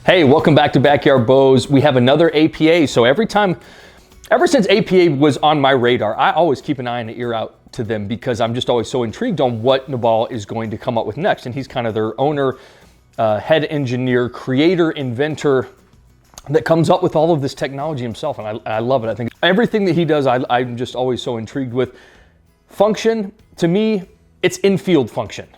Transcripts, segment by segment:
Hey, welcome back to Backyard Bows. We have another APA. So ever since APA was on my radar, I always keep an eye and an ear out to them because I'm just always so intrigued on what Nabal is going to come up with next. And he's kind of their owner, head engineer, creator, inventor that comes up with all of this technology himself. And I love it. I think everything that he does, I'm just always so intrigued with. Function, to me, it's in-field function.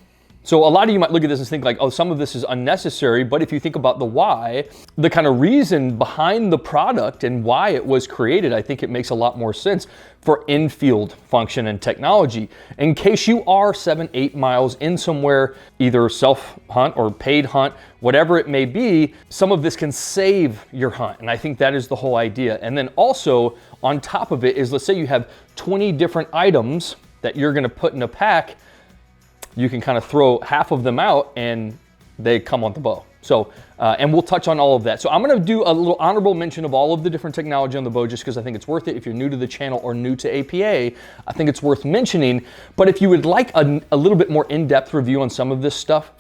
So a lot of you might look at this and think like, oh, some of this is unnecessary, but if you think about the why, the kind of reason behind the product and why it was created, I think it makes a lot more sense for in-field function and technology. In case you are 7-8 miles in somewhere, either self-hunt or paid hunt, whatever it may be, some of this can save your hunt. And I think that is the whole idea. And then also on top of it is, let's say you have 20 different items that you're gonna put in a pack, you can kind of throw half of them out and they come on the bow. So, and we'll touch on all of that. So I'm gonna do a little honorable mention of all of the different technology on the bow just because I think it's worth it. If you're new to the channel or new to APA, I think it's worth mentioning. But if you would like a little bit more in-depth review on some of this stuff,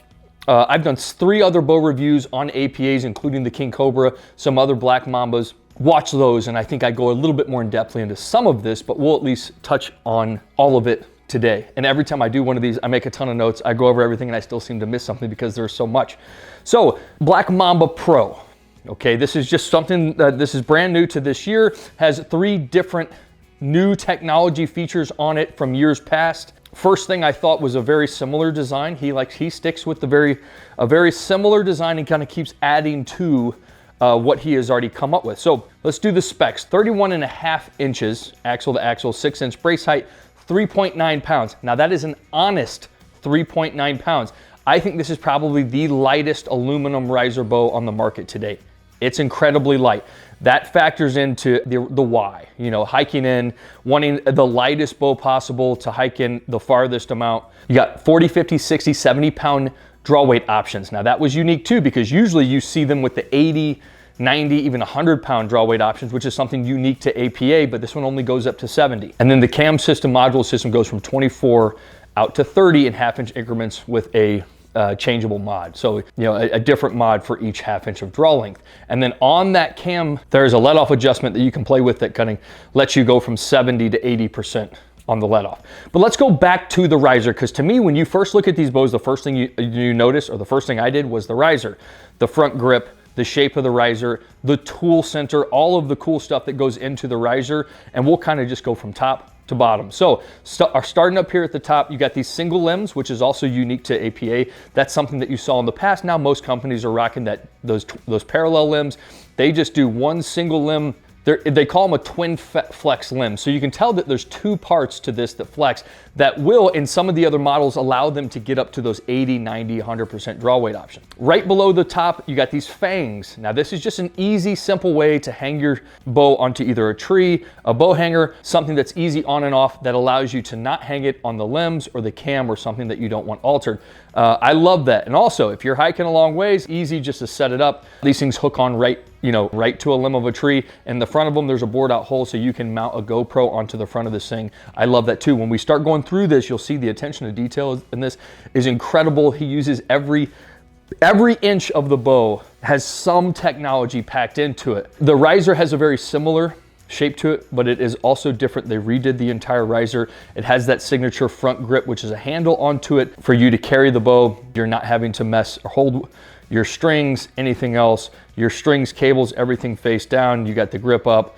I've done 3 other bow reviews on APAs, including the King Cobra, some other Black Mambas. Watch those, and I think I go a little bit more in-depthly into some of this, but we'll at least touch on all of it today. And every time I do one of these, I make a ton of notes. I go over everything and I still seem to miss something because there's so much. So BlackMambaPro, okay, this is just something that this is brand new to this year, has 3 different new technology features on it from years past. First thing I thought was a very similar design. He sticks with a very similar design and kind of keeps adding to what he has already come up with. So let's do the specs. 31.5 inches axle to axle, 6-inch brace height, 3.9 pounds. Now that is an honest 3.9 pounds. I think this is probably the lightest aluminum riser bow on the market today. It's incredibly light. That factors into the why. You know, hiking in, wanting the lightest bow possible to hike in the farthest amount. You got 40, 50, 60, 70 pound draw weight options. Now that was unique too because usually you see them with the 80, 90, even 100 pound draw weight options, which is something unique to APA, but this one only goes up to 70. And then the cam system, module system goes from 24 out to 30 in 1/2 inch increments with a changeable mod. So, you know, a different mod for each 1/2 inch of draw length. And then on that cam, there's a let off adjustment that you can play with that kind of lets you go from 70 to 80% on the let off. But let's go back to the riser, because to me, when you first look at these bows, the first thing you notice, or the first thing I did, was the riser, the front grip, the shape of the riser, the tool center, all of the cool stuff that goes into the riser, and we'll kind of just go from top to bottom. So starting up here at the top, you got these single limbs, which is also unique to APA. That's something that you saw in the past. Now most companies are rocking those parallel limbs. They just do one single limb. They call them a twin flex limb. So you can tell that there's 2 parts to this that flex that will, in some of the other models, allow them to get up to those 80, 90, 100% draw weight option. Right below the top, you got these fangs. Now this is just an easy, simple way to hang your bow onto either a tree, a bow hanger, something that's easy on and off that allows you to not hang it on the limbs or the cam or something that you don't want altered. I love that. And also, if you're hiking a long ways, easy just to set it up. These things hook on right to a limb of a tree. In the front of them, there's a bored out hole so you can mount a GoPro onto the front of this thing. I love that too. When we start going through this, you'll see the attention to detail in this is incredible. He uses every inch of the bow has some technology packed into it. The riser has a very similar shape to it, but it is also different. They redid the entire riser. It has that signature front grip, which is a handle onto it for you to carry the bow. You're not having to mess or hold your strings, anything else. Your strings, cables, everything face down. You got the grip up,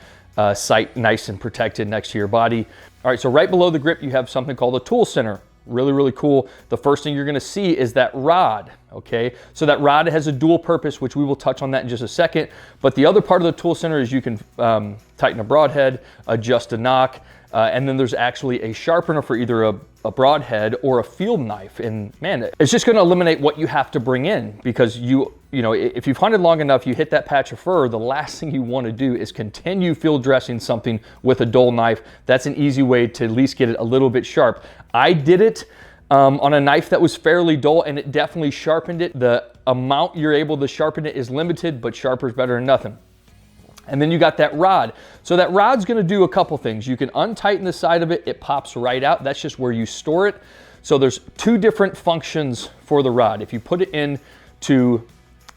sight nice and protected next to your body. All right, so right below the grip, you have something called a tool center. Really, really cool. The first thing you're gonna see is that rod, okay? So that rod has a dual purpose, which we will touch on that in just a second. But the other part of the tool center is you can tighten a broadhead, adjust a nock, and then there's actually a sharpener for either a broadhead or a field knife. And man, it's just gonna eliminate what you have to bring in, because you know, if you've hunted long enough, you hit that patch of fur, the last thing you wanna do is continue field dressing something with a dull knife. That's an easy way to at least get it a little bit sharp. I did it on a knife that was fairly dull, and it definitely sharpened it. The amount you're able to sharpen it is limited, but sharper is better than nothing. And then you got that rod. So that rod's gonna do a couple things. You can untighten the side of it, it pops right out. That's just where you store it. So there's 2 different functions for the rod. If you put it into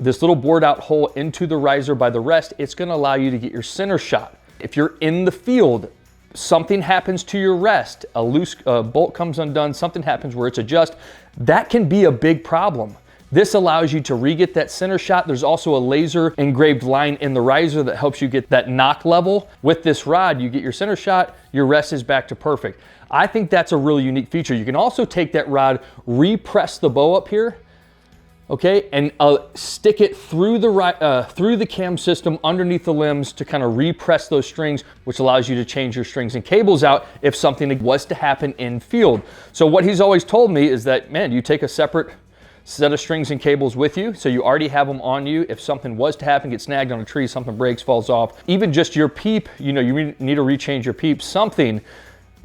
this little bored out hole into the riser by the rest, it's gonna allow you to get your center shot. If you're in the field, something happens to your rest, a loose bolt comes undone, something happens where it's adjust, that can be a big problem. This allows you to re-get that center shot. There's also a laser engraved line in the riser that helps you get that knock level. With this rod, you get your center shot, your rest is back to perfect. I think that's a really unique feature. You can also take that rod, repress the bow up here, okay, and stick it through the cam system underneath the limbs to kind of repress those strings, which allows you to change your strings and cables out if something was to happen in field. So what he's always told me is that, man, you take a separate set of strings and cables with you, so you already have them on you. If something was to happen, get snagged on a tree, something breaks, falls off, even just your peep, you know, you need to rechange your peep, something,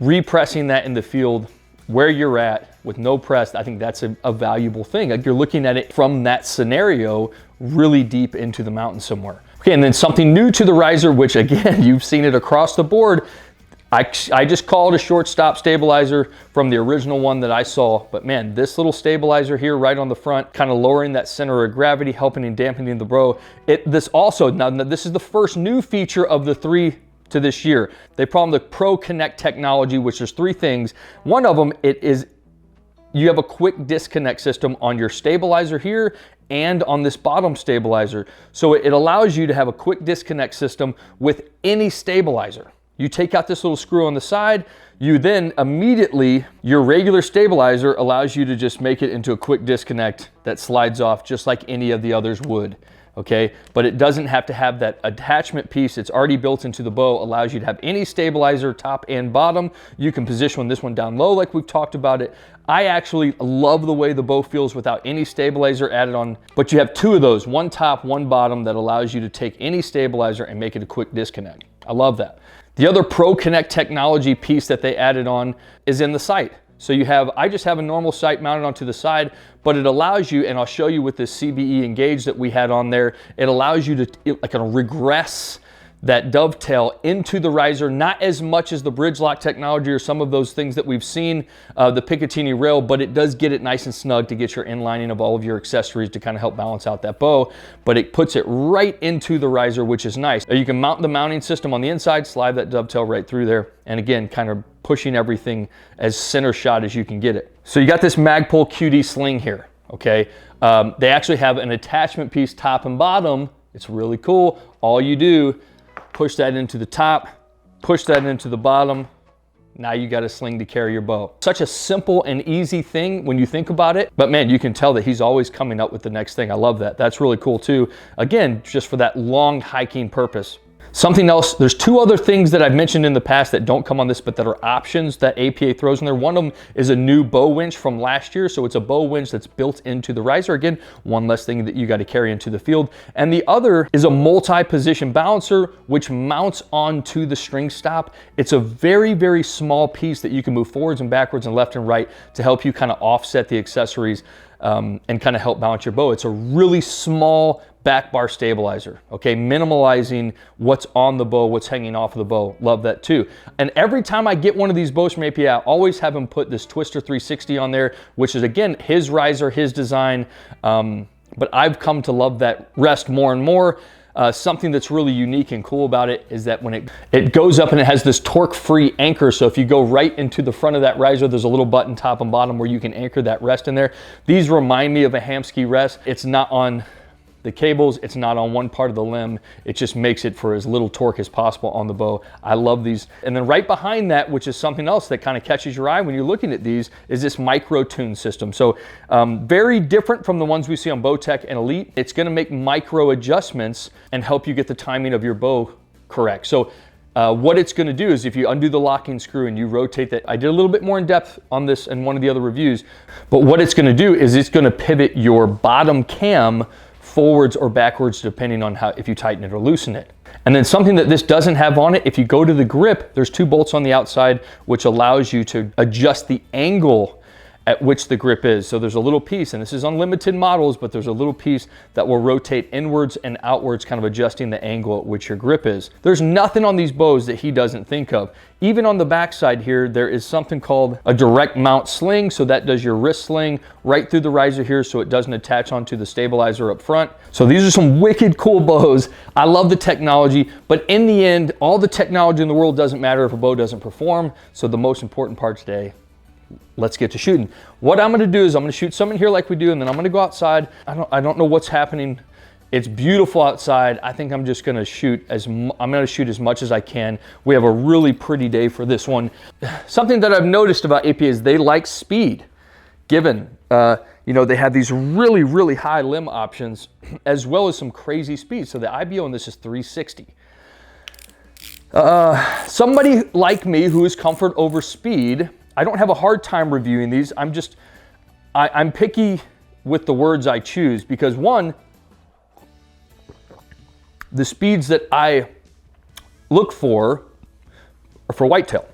repressing that in the field where you're at with no press, I think that's a valuable thing. Like, you're looking at it from that scenario really deep into the mountain somewhere. Okay, and then something new to the riser, which again, you've seen it across the board. I just call it a short stop stabilizer from the original one that I saw, but man, this little stabilizer here right on the front, kind of lowering that center of gravity, helping and dampening the bow. This also, now this is the first new feature of the 3 to this year. They call them the Pro Connect technology, which is 3 things. One of them, you have a quick disconnect system on your stabilizer here and on this bottom stabilizer. So it allows you to have a quick disconnect system with any stabilizer. You take out this little screw on the side, you then immediately, your regular stabilizer allows you to just make it into a quick disconnect that slides off just like any of the others would, okay? But it doesn't have to have that attachment piece. It's already built into the bow, allows you to have any stabilizer, top and bottom. You can position this one down low like we've talked about it. I actually love the way the bow feels without any stabilizer added on, but you have 2 of those, one top, one bottom, that allows you to take any stabilizer and make it a quick disconnect. I love that. The other Pro Connect technology piece that they added on is in the sight. So I just have a normal sight mounted onto the side, but it allows you, and I'll show you with this CBE Engage that we had on there, it allows you to like kind of regress that dovetail into the riser, not as much as the bridge lock technology or some of those things that we've seen, the Picatinny rail, but it does get it nice and snug to get your inlining of all of your accessories to kind of help balance out that bow, but it puts it right into the riser, which is nice. You can mount the mounting system on the inside, slide that dovetail right through there, and again, kind of pushing everything as center shot as you can get it. So you got this Magpul QD sling here, okay? They actually have an attachment piece top and bottom. It's really cool. All you do, push that into the top, push that into the bottom. Now you got a sling to carry your bow. Such a simple and easy thing when you think about it, but man, you can tell that he's always coming up with the next thing. I love that. That's really cool too. Again, just for that long hiking purpose. Something else, there's 2 other things that I've mentioned in the past that don't come on this, but that are options that APA throws in there. One of them is a new bow winch from last year. So it's a bow winch that's built into the riser. Again, one less thing that you got to carry into the field. And the other is a multi-position balancer, which mounts onto the string stop. It's a very, very small piece that you can move forwards and backwards and left and right to help you kind of offset the accessories and kind of help balance your bow. It's a really small back bar stabilizer, okay? Minimalizing what's on the bow, what's hanging off of the bow. Love that too. And every time I get one of these bows from APA, I always have him put this Twister 360 on there, which is again, his riser, his design. But I've come to love that rest more and more. Something that's really unique and cool about it is that when it goes up and it has this torque-free anchor. So if you go right into the front of that riser, there's a little button top and bottom where you can anchor that rest in there. These remind me of a Hamskea rest. It's not on the cables, it's not on one part of the limb. It just makes it for as little torque as possible on the bow. I love these. And then right behind that, which is something else that kind of catches your eye when you're looking at these, is this micro tune system. So very different from the ones we see on Bowtech and Elite. It's gonna make micro adjustments and help you get the timing of your bow correct. So what it's gonna do is if you undo the locking screw and you rotate that, I did a little bit more in depth on this in one of the other reviews, but what it's gonna do is it's gonna pivot your bottom cam forwards or backwards depending on if you tighten it or loosen it. And then something that this doesn't have on it, if you go to the grip, there's 2 bolts on the outside which allows you to adjust the angle at which the grip is. So there's a little piece, and this is unlimited models, but there's a little piece that will rotate inwards and outwards, kind of adjusting the angle at which your grip is. There's nothing on these bows that he doesn't think of. Even on the backside here, there is something called a direct mount sling. So that does your wrist sling right through the riser here, so it doesn't attach onto the stabilizer up front. So these are some wicked cool bows. I love the technology, but in the end, all the technology in the world doesn't matter if a bow doesn't perform. So the most important part today, let's get to shooting. What I'm gonna do is I'm gonna shoot some in here like we do, and then I'm gonna go outside. I don't know what's happening. It's beautiful outside. I think I'm just gonna shoot as much as I can. We have a really pretty day for this one. Something that I've noticed about APA is they like speed, given, you know, they have these really, really high limb options, as well as some crazy speed. So the IBO in this is 360. Somebody like me who is comfort over speed, I don't have a hard time reviewing these. I'm picky with the words I choose because, one, the speeds that I look for are for whitetail.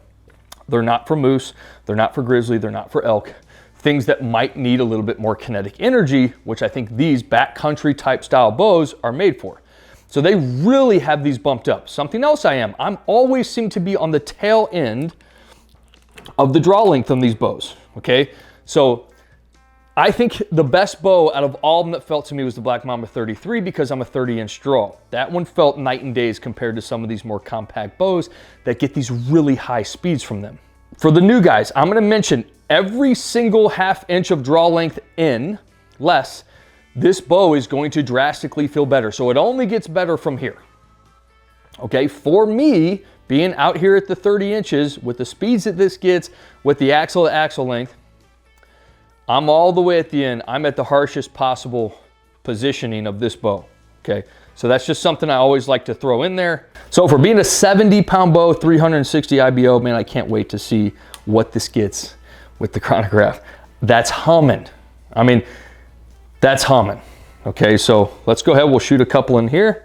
They're not for moose, they're not for grizzly, they're not for elk. Things that might need a little bit more kinetic energy, which I think these backcountry type style bows are made for. So they really have these bumped up. Something else I'm always seem to be on the tail end of the draw length on these bows, okay? So I think the best bow out of all of them that felt to me was the Black Mamba 33 because I'm a 30-inch draw. That one felt night and days compared to some of these more compact bows that get these really high speeds from them. For the new guys, I'm gonna mention every single ½ inch of draw length in less, this bow is going to drastically feel better. So it only gets better from here. Okay, for me, being out here at the 30 inches with the speeds that this gets, with the axle to axle length, I'm all the way at the end. I'm at the harshest possible positioning of this bow, okay? So that's just something I always like to throw in there. So for being a 70-pound bow, 360 IBO, man, I can't wait to see what this gets with the chronograph. That's humming. I mean, that's humming. Okay, so let's go ahead. We'll shoot a couple in here.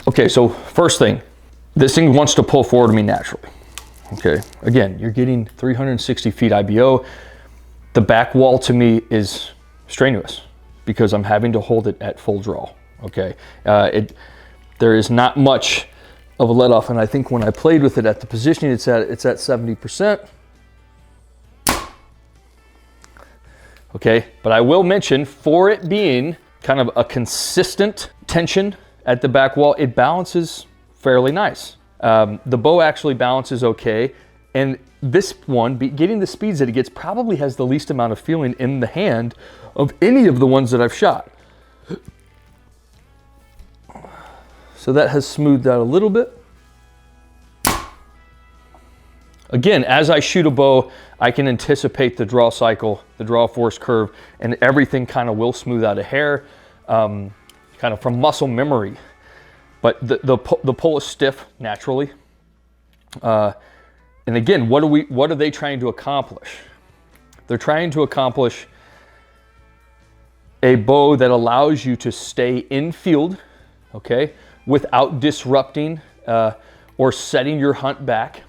Okay, so first thing, this thing wants to pull forward to me naturally. Okay, again, you're getting 360 feet IBO. The back wall to me is strenuous because I'm having to hold it at full draw. Okay, there is not much of a let off, and I think when I played with it at the positioning, it's at 70%. Okay, but I will mention, for it being kind of a consistent tension at the back wall, it balances fairly nice. The bow actually balances okay, and this one, getting the speeds that it gets, probably has the least amount of feeling in the hand of any of the ones that I've shot. So that has smoothed out a little bit. Again, as I shoot a bow, I can anticipate the draw cycle, the draw force curve, and everything kind of will smooth out a hair, kind of from muscle memory. But the pull is stiff naturally. And again, what are they trying to accomplish? They're trying to accomplish a bow that allows you to stay in field, okay, without disrupting or setting your hunt back,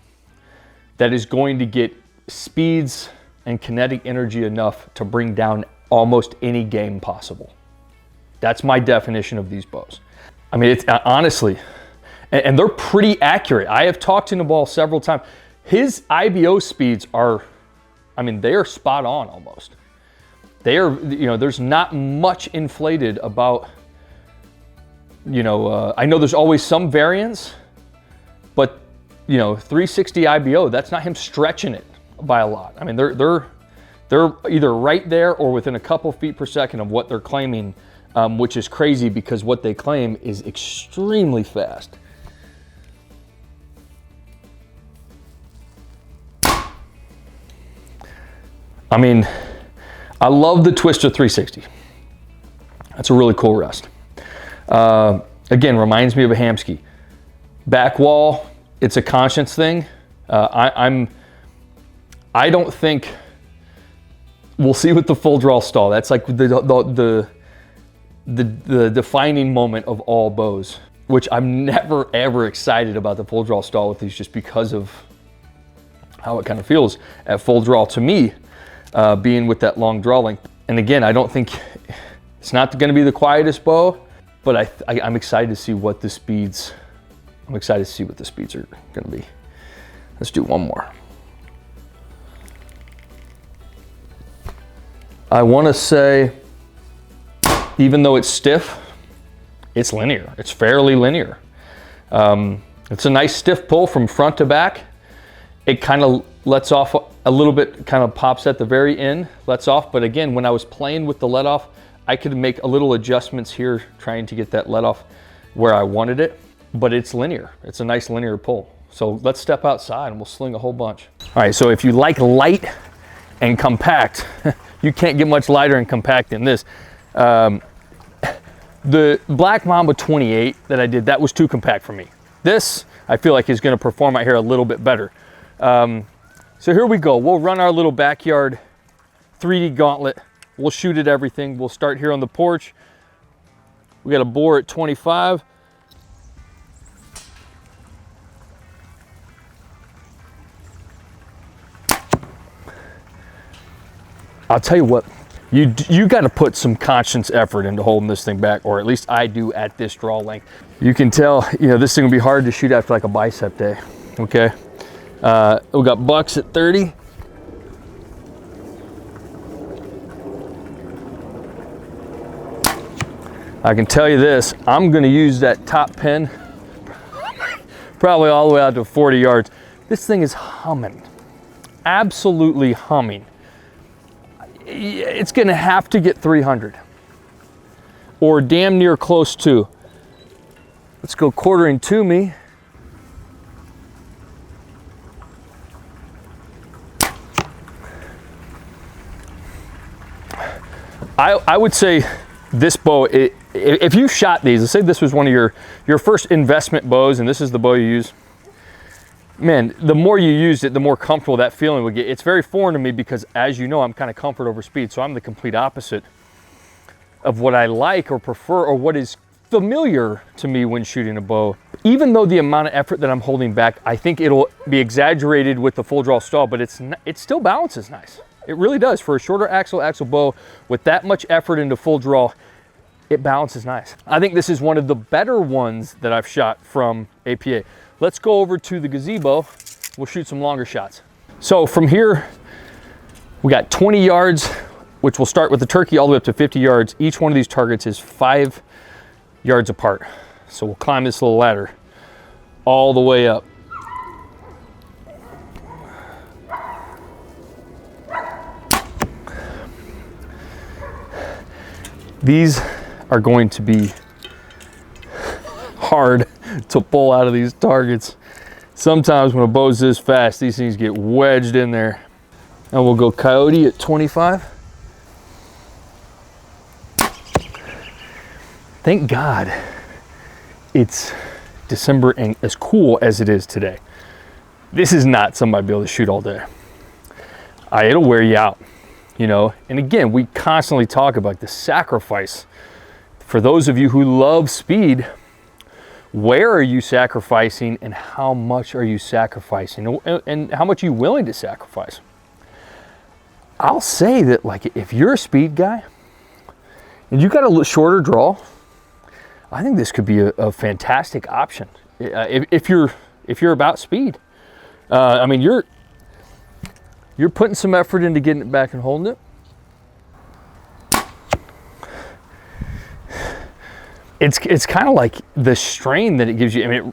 that is going to get speeds and kinetic energy enough to bring down almost any game possible. That's my definition of these bows. I mean, it's honestly, and they're pretty accurate. I have talked to Nabal several times. His IBO speeds are, I mean, they are spot on almost. They are, you know, there's not much inflated about, you know, I know there's always some variance, but, you know, 360 IBO, that's not him stretching it by a lot. I mean, they're either right there or within a couple feet per second of what they're claiming, which is crazy because what they claim is extremely fast. I mean, I love the Twister 360. That's a really cool rest. Again, reminds me of a Hamsky. Back wall, it's a conscience thing. I don't think, we'll see with the full draw stall. That's like the the defining moment of all bows, which I'm never ever excited about the full draw stall with these, just because of how it kind of feels at full draw to me, being with that long draw length. And again, I don't think it's not going to be the quietest bow, but I'm excited to see what the speeds. I'm excited to see what the speeds are going to be. Let's do one more. I want to say, even though it's stiff, it's linear. It's fairly linear. It's a nice stiff pull from front to back. It kind of lets off a little bit, kind of pops at the very end, lets off. But again, when I was playing with the let off, I could make a little adjustments here, trying to get that let off where I wanted it, but it's linear. It's a nice linear pull. So let's step outside and we'll sling a whole bunch. All right, so if you like light and compact, you can't get much lighter and compact than this. The Black Mamba 28 that I did, that was too compact for me. This, I feel like, is gonna perform out here a little bit better. So here we go. We'll run our little backyard 3D gauntlet. We'll shoot at everything. We'll start here on the porch. We got a bore at 25. I'll tell you what, you got to put some conscious effort into holding this thing back, or at least I do at this draw length. You can tell, you know, this thing will be hard to shoot after like a bicep day, okay? We got bucks at 30. I can tell you this, I'm gonna use that top pin probably all the way out to 40 yards. This thing is humming, absolutely humming. It's gonna have to get 300 or damn near close to. Let's go quartering to me. I would say this bow, if you shot these, let's say this was one of your first investment bows and this is the bow you use, man, the more you used it, the more comfortable that feeling would get. It's very foreign to me because, as you know, I'm kind of comfort over speed, so I'm the complete opposite of what I like or prefer or what is familiar to me when shooting a bow. Even though the amount of effort that I'm holding back, I think it'll be exaggerated with the full draw stall, but it still balances nice. It really does. For a shorter axle bow with that much effort into full draw, it balances nice. I think this is one of the better ones that I've shot from APA. Let's go over to the gazebo. We'll shoot some longer shots. So from here, we got 20 yards, which will start with the turkey all the way up to 50 yards. Each one of these targets is 5 yards apart. So we'll climb this little ladder all the way up. These are going to be hard to pull out of these targets. Sometimes when a bow's this fast, these things get wedged in there. And we'll go coyote at 25. Thank God it's December and as cool as it is today. This is not something I'd be able to shoot all day. It'll wear you out, you know? And again, we constantly talk about the sacrifice. For those of you who love speed, where are you sacrificing and how much are you sacrificing and how much are you willing to sacrifice? I'll say that, like, if you're a speed guy and you got a shorter draw, I think this could be a fantastic option. If you're about speed, I mean, you're putting some effort into getting it back and holding it. It's kind of like the strain that it gives you. I mean,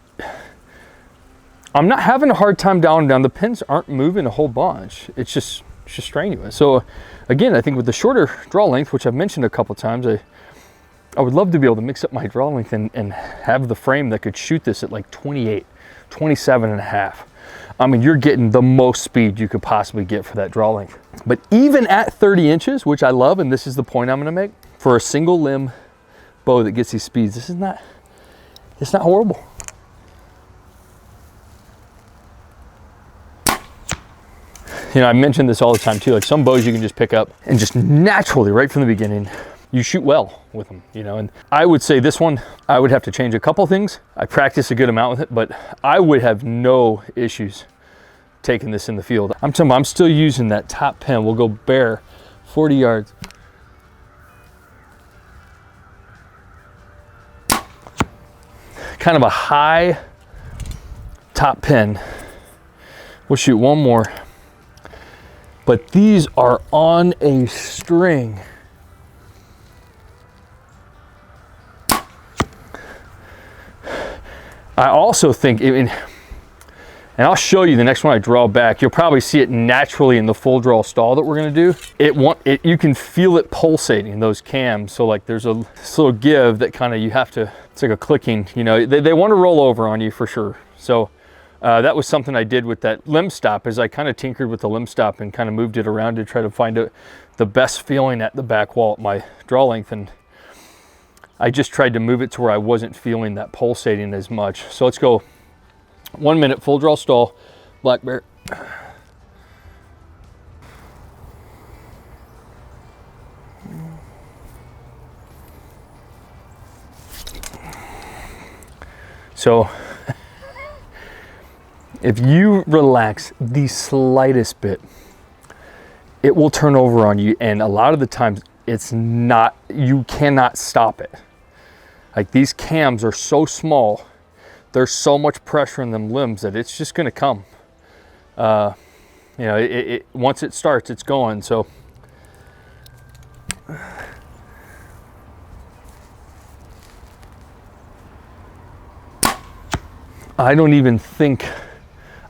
I'm not having a hard time down and down. The pins aren't moving a whole bunch. It's just strenuous. So again, I think with the shorter draw length, which I've mentioned a couple times, I would love to be able to mix up my draw length and have the frame that could shoot this at like 28, 27 and a half. I mean, you're getting the most speed you could possibly get for that draw length. But even at 30 inches, which I love, and this is the point I'm gonna make, for a single limb bow that gets these speeds, it's not horrible. You know, I mention this all the time too, like some bows you can just pick up and just naturally, right from the beginning, you shoot well with them, you know. And I would say this one, I would have to change a couple things. I practice a good amount with it, but I would have no issues taking this in the field. I'm telling you, I'm still using that top pen. We'll go bare 40 yards. Kind of a high top pen. We'll shoot one more. But these are on a string. I also think, and I'll show you the next one I draw back, you'll probably see it naturally in the full draw stall that we're gonna do. You can feel it pulsating, those cams. So like there's this little give that kind of, you have to, it's like a clicking, you know, they want to roll over on you for sure. So that was something I did with that limb stop, is I kind of tinkered with the limb stop and kind of moved it around to try to find the best feeling at the back wall at my draw length. And I just tried to move it to where I wasn't feeling that pulsating as much. So let's go 1 minute full draw stall, black bear. So if you relax the slightest bit, it will turn over on you. And a lot of the times it's not, you cannot stop it. Like these cams are so small, there's so much pressure in them limbs that it's just gonna come. You know, once it starts, it's going. So I don't even think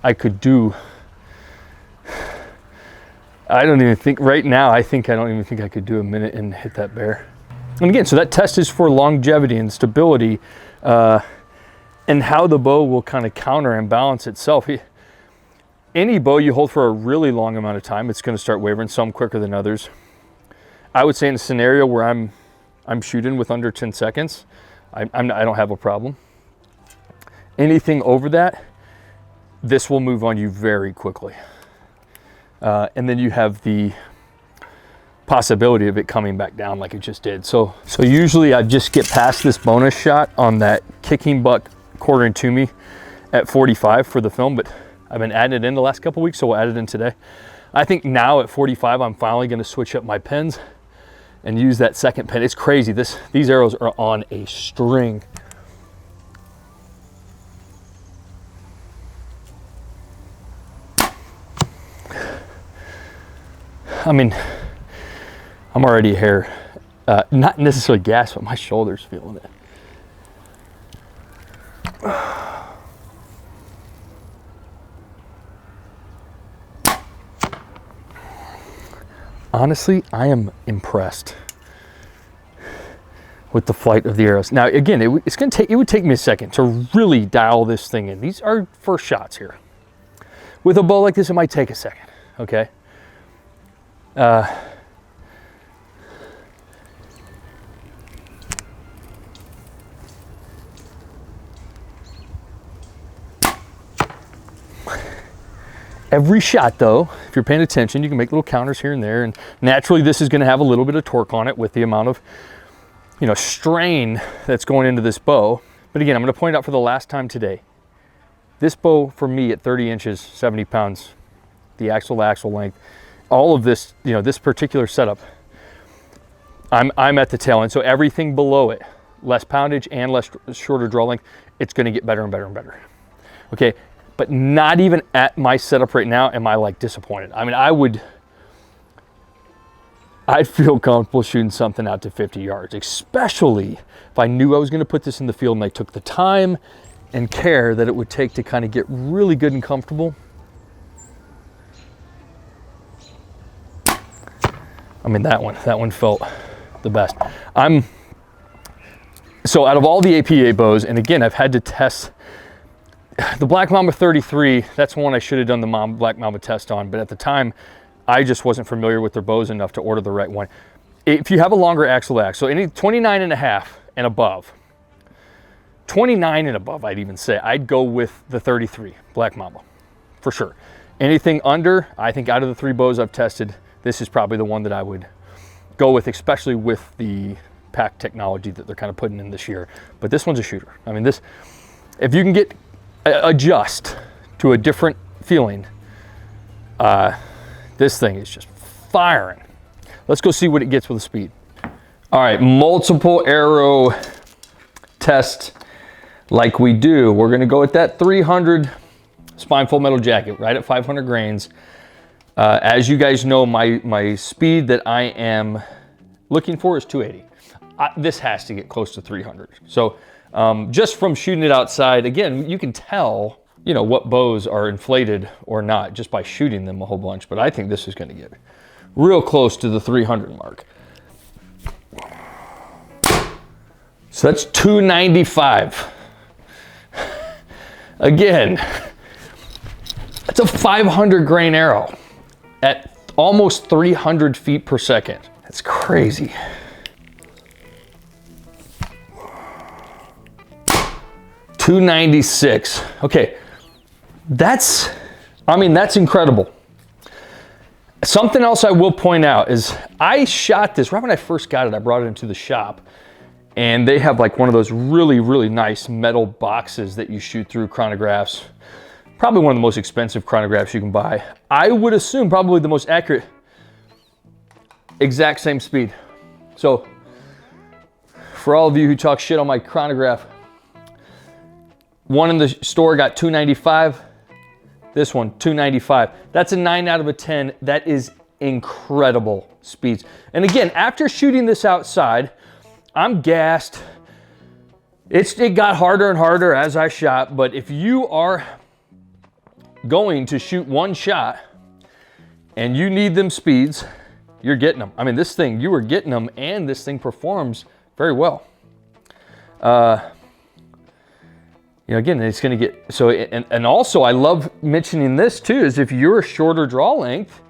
I could do, I don't even think right now, I don't even think I could do a minute and hit that bear. And again, so that test is for longevity and stability, and how the bow will kind of counter and balance itself. Any bow you hold for a really long amount of time, it's going to start wavering, some quicker than others. I would say in a scenario where I'm shooting with under 10 seconds, I don't have a problem. Anything over that, this will move on you very quickly. And then you have the possibility of it coming back down like it just did. So usually I just get past this bonus shot on that kicking buck quartering to me at 45 for the film, but I've been adding it in the last couple weeks, so we'll add it in today. I think now at 45, I'm finally gonna switch up my pens and use that second pen. It's crazy, these arrows are on a string. I mean, I'm already a hair, not necessarily gas, but my shoulder's feeling it. Honestly, I am impressed with the flight of the arrows. Now, again, it would take me a second to really dial this thing in. These are first shots here. With a bow like this, it might take a second, okay? Every shot though, if you're paying attention, you can make little counters here and there, and naturally this is gonna have a little bit of torque on it with the amount of, you know, strain that's going into this bow. But again, I'm gonna point out for the last time today, this bow for me at 30 inches, 70 pounds, the axle to axle length, all of this, you know, this particular setup, I'm at the tail end. So everything below it, less poundage and less shorter draw length, it's gonna get better and better and better. Okay, but not even at my setup right now am I like disappointed. I mean, I'd feel comfortable shooting something out to 50 yards, especially if I knew I was gonna put this in the field and I took the time and care that it would take to kind of get really good and comfortable. I mean, that one felt the best. So out of all the APA bows, and again, I've had to test the Black Mamba 33, that's one I should have done the Black Mamba test on, but at the time, I just wasn't familiar with their bows enough to order the right one. If you have a longer axle to axle, so any 29.5 and above, 29 and above, I'd even say, I'd go with the 33 Black Mamba, for sure. Anything under, I think out of the three bows I've tested, this is probably the one that I would go with, especially with the pack technology that they're kind of putting in this year. But this one's a shooter. I mean, this, if you can get adjust to a different feeling, this thing is just firing. Let's go see what it gets with the speed. All right, multiple arrow test like we do. We're gonna go with that 300 spine full metal jacket, right at 500 grains. As you guys know, my speed that I am looking for is 280. This has to get close to 300. So just from shooting it outside, again, you can tell, you know, what bows are inflated or not just by shooting them a whole bunch, but I think this is gonna get real close to the 300 mark. So that's 295. Again, that's a 500 grain arrow at almost 300 feet per second. That's crazy. $296. Okay, that's incredible. Something else I will point out is I shot this right when I first got it. I brought it into the shop, and they have like one of those really, really nice metal boxes that you shoot through chronographs. Probably one of the most expensive chronographs you can buy. I would assume probably the most accurate, exact same speed. So for all of you who talk shit on my chronograph, one in the store got 295. This one, 295. That's a 9 out of a 10. That is incredible speeds. And again, after shooting this outside, I'm gassed. It got harder and harder as I shot, but if you are going to shoot one shot and you need them speeds, you're getting them. I mean, this thing, you are getting them, and this thing performs very well. You know, again, it's gonna get, so, and also I love mentioning this too, is if you're a shorter draw length,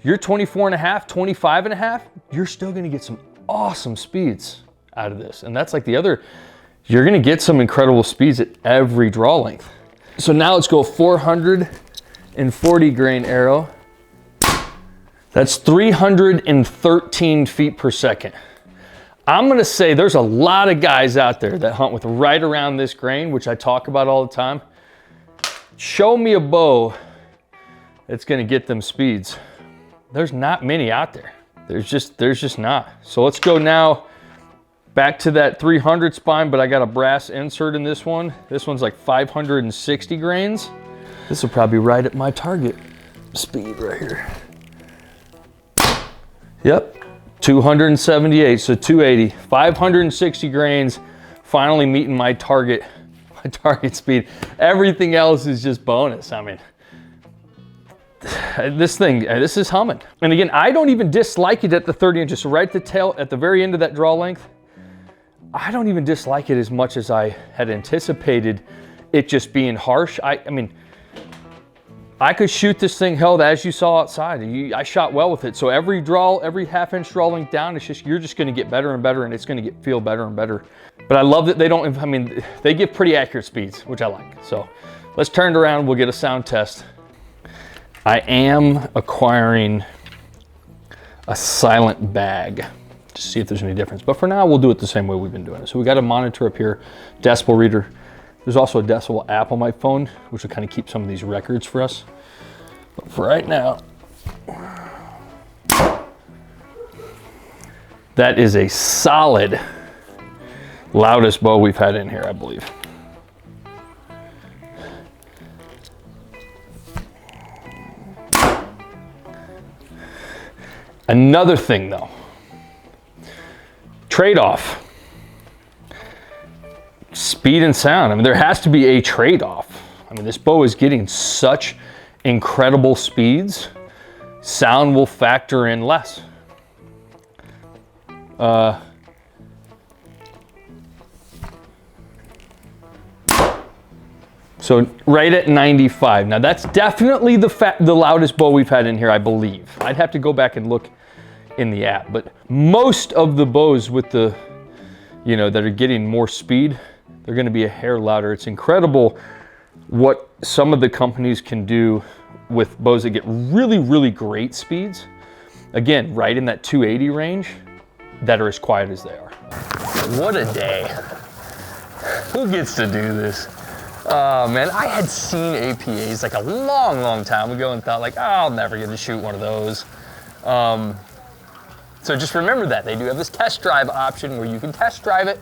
you're 24 and a half, 25 and a half, you're still gonna get some awesome speeds out of this. And that's like the other, you're gonna get some incredible speeds at every draw length. So now let's go 440 grain arrow. That's 313 feet per second. I'm gonna say there's a lot of guys out there that hunt with right around this grain, which I talk about all the time. Show me a bow that's gonna get them speeds. There's not many out there. There's just not. So let's go now back to that 300 spine, but I got a brass insert in this one. This one's like 560 grains. This will probably be right at my target speed right here. Yep. 278, so 280, 560 grains, finally meeting my target speed. Everything else is just bonus. I mean, this is humming. And again, I don't even dislike it at the 30 inches. So right at the tail, at the very end of that draw length, I don't even dislike it as much as I had anticipated it just being harsh. I mean, I could shoot this thing held as you saw outside. I shot well with it. So every half-inch draw length down, it's just, you're just gonna get better and better, and it's gonna feel better and better. But I love that they don't, I mean, they give pretty accurate speeds, which I like. So let's turn it around, we'll get a sound test. I am acquiring a silent bag to see if there's any difference. But for now, we'll do it the same way we've been doing it. So we got a monitor up here, decibel reader. There's also a decibel app on my phone, which will kind of keep some of these records for us. But for right now, that is a solid loudest bow we've had in here, I believe. Another thing though, trade-off. Speed and sound. I mean, there has to be a trade-off. I mean, this bow is getting such incredible speeds. Sound will factor in less. So right at 95. Now that's definitely the loudest bow we've had in here, I believe. I'd have to go back and look in the app, but most of the bows with the, you know, that are getting more speed, they're gonna be a hair louder. It's incredible what some of the companies can do with bows that get really, really great speeds again, right in that 280 range, that are as quiet as they are. What a day. Who gets to do this? Oh man, I had seen APAs like a long time ago and thought like, oh, I'll never get to shoot one of those. So just remember that. They do have this test drive option where you can test drive it.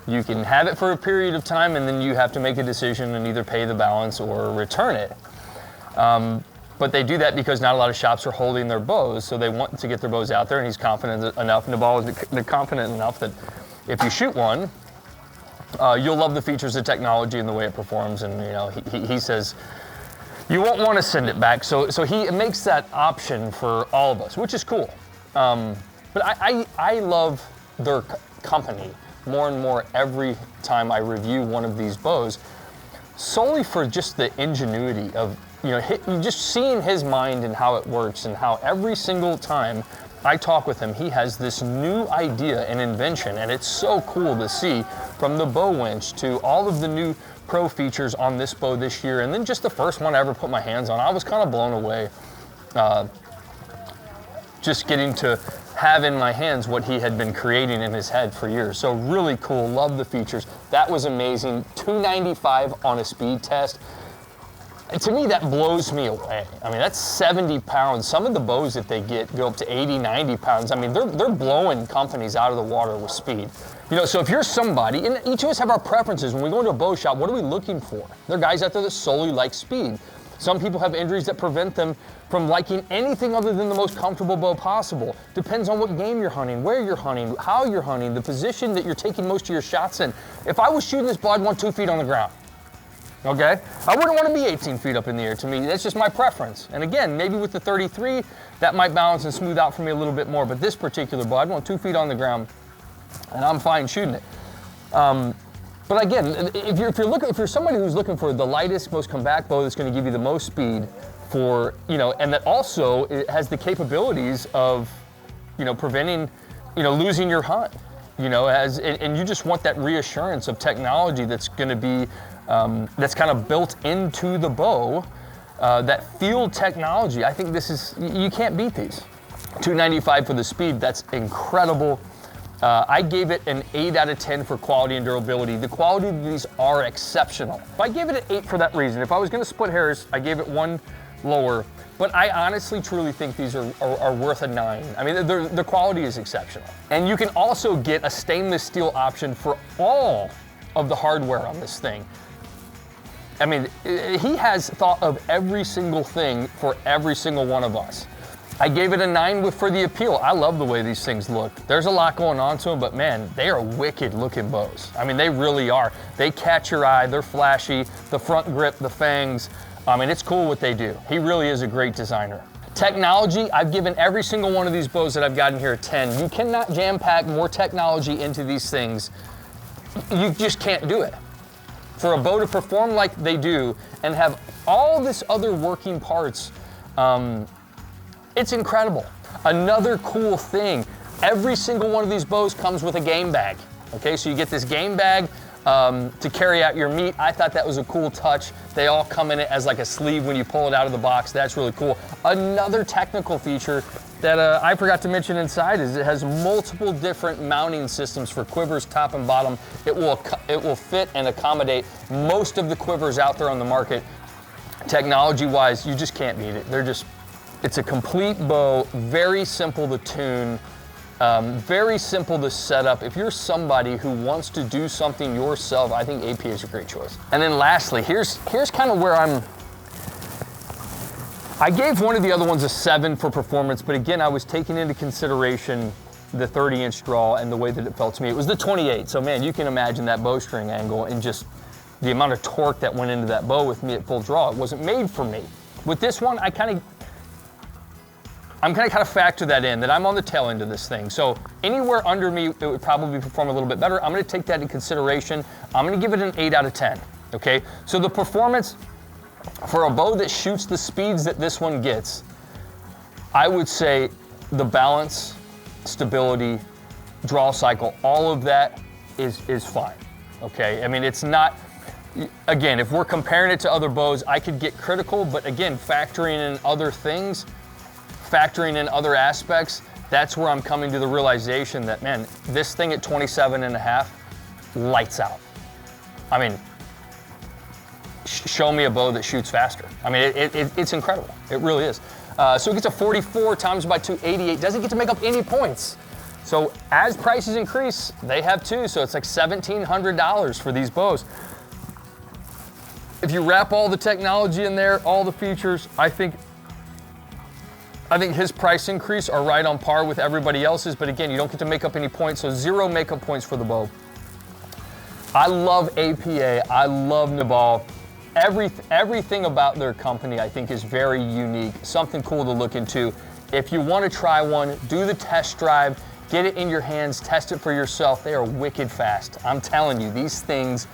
You can have it for a period of time and then you have to make a decision and either pay the balance or return it. But they do that because not a lot of shops are holding their bows, so they want to get their bows out there, and he's confident enough, Nabal is confident enough that if you shoot one, you'll love the features of technology and the way it performs, and you know, he says you won't want to send it back, so he makes that option for all of us, which is cool. But I love their company more and more every time I review one of these bows, solely for just the ingenuity of, you know, just seeing his mind and how it works, and how every single time I talk with him, he has this new idea and invention, and it's so cool to see, from the bow winch to all of the new pro features on this bow this year, and then just the first one I ever put my hands on. I was kind of blown away just getting to have in my hands what he had been creating in his head for years. So really cool, love the features. That was amazing. 295 on a speed test. And to me, that blows me away. I mean, that's 70 pounds. Some of the bows that they get go up to 80, 90 pounds. I mean, they're blowing companies out of the water with speed. You know, so if you're somebody, and each of us have our preferences. When we go into a bow shop, what are we looking for? There are guys out there that solely like speed. Some people have injuries that prevent them from liking anything other than the most comfortable bow possible. Depends on what game you're hunting, where you're hunting, how you're hunting, the position that you're taking most of your shots in. If I was shooting this bow, I'd want 2 feet on the ground. Okay? I wouldn't want to be 18 feet up in the air. To me, that's just my preference. And again, maybe with the 33, that might balance and smooth out for me a little bit more. But this particular bow, I'd want 2 feet on the ground, and I'm fine shooting it. But again, if you're somebody who's looking for the lightest, most compact bow that's going to give you the most speed, for, you know, and that also it has the capabilities of, you know, preventing, you know, losing your hunt, you know, and you just want that reassurance of technology that's going to be that's kind of built into the bow, that field technology. I think this is, you can't beat these. 295 for the speed, that's incredible. I gave it an 8 out of 10 for quality and durability. The quality of these are exceptional. I gave it an 8 for that reason. If I was going to split hairs, I gave it 1 lower. But I honestly, truly think these are worth a 9. I mean, the quality is exceptional. And you can also get a stainless steel option for all of the hardware on this thing. I mean, he has thought of every single thing for every single one of us. I gave it a 9 for the appeal. I love the way these things look. There's a lot going on to them, but man, they are wicked looking bows. I mean, they really are. They catch your eye, they're flashy, the front grip, the fangs. I mean, it's cool what they do. He really is a great designer. Technology, I've given every single one of these bows that I've gotten here a 10. You cannot jam pack more technology into these things. You just can't do it. For a bow to perform like they do and have all this other working parts, it's incredible. Another cool thing, every single one of these bows comes with a game bag. Okay, so you get this game bag to carry out your meat. I thought that was a cool touch. They all come in it as like a sleeve when you pull it out of the box. That's really cool. Another technical feature that I forgot to mention inside is it has multiple different mounting systems for quivers, top and bottom. It will fit and accommodate most of the quivers out there on the market. Technology-wise, you just can't beat it. It's a complete bow, very simple to tune, very simple to set up. If you're somebody who wants to do something yourself, I think APA is a great choice. And then lastly, here's kind of where I gave one of the other ones a 7 for performance, but again, I was taking into consideration the 30-inch draw and the way that it felt to me. It was the 28, so man, you can imagine that bowstring angle and just the amount of torque that went into that bow with me at full draw. It wasn't made for me. With this one, I'm kind of factor that in, that I'm on the tail end of this thing. So anywhere under me, it would probably perform a little bit better. I'm gonna take that into consideration. I'm gonna give it an 8 out of 10, okay? So the performance for a bow that shoots the speeds that this one gets, I would say the balance, stability, draw cycle, all of that is fine, okay? I mean, it's not, again, if we're comparing it to other bows, I could get critical, but again, factoring in other things, factoring in other aspects, that's where I'm coming to the realization that, man, this thing at 27.5, lights out. I mean, show me a bow that shoots faster. I mean, it's incredible. It really is. So it gets a 44 times by 288. Doesn't get to make up any points. So as prices increase, they have too. So it's like $1,700 for these bows. If you wrap all the technology in there, all the features, I think his price increase are right on par with everybody else's. But again, you don't get to make up any points. So 0 makeup points for the bow. I love APA. I love Nabal. Everything about their company, I think, is very unique, something cool to look into. If you want to try one, do the test drive, get it in your hands, test it for yourself. They are wicked fast. I'm telling you, these things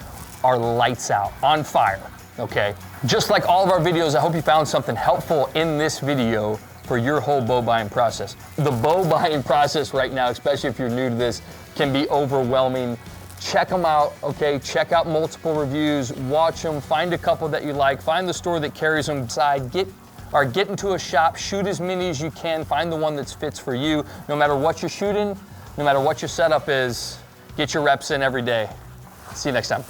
are lights out, on fire, okay? Just like all of our videos, I hope you found something helpful in this video for your whole bow buying process. The bow buying process right now, especially if you're new to this, can be overwhelming. Check them out, okay? Check out multiple reviews, watch them, find a couple that you like, find the store that carries them inside, get into a shop, shoot as many as you can, find the one that fits for you. No matter what you're shooting, no matter what your setup is, get your reps in every day. See you next time.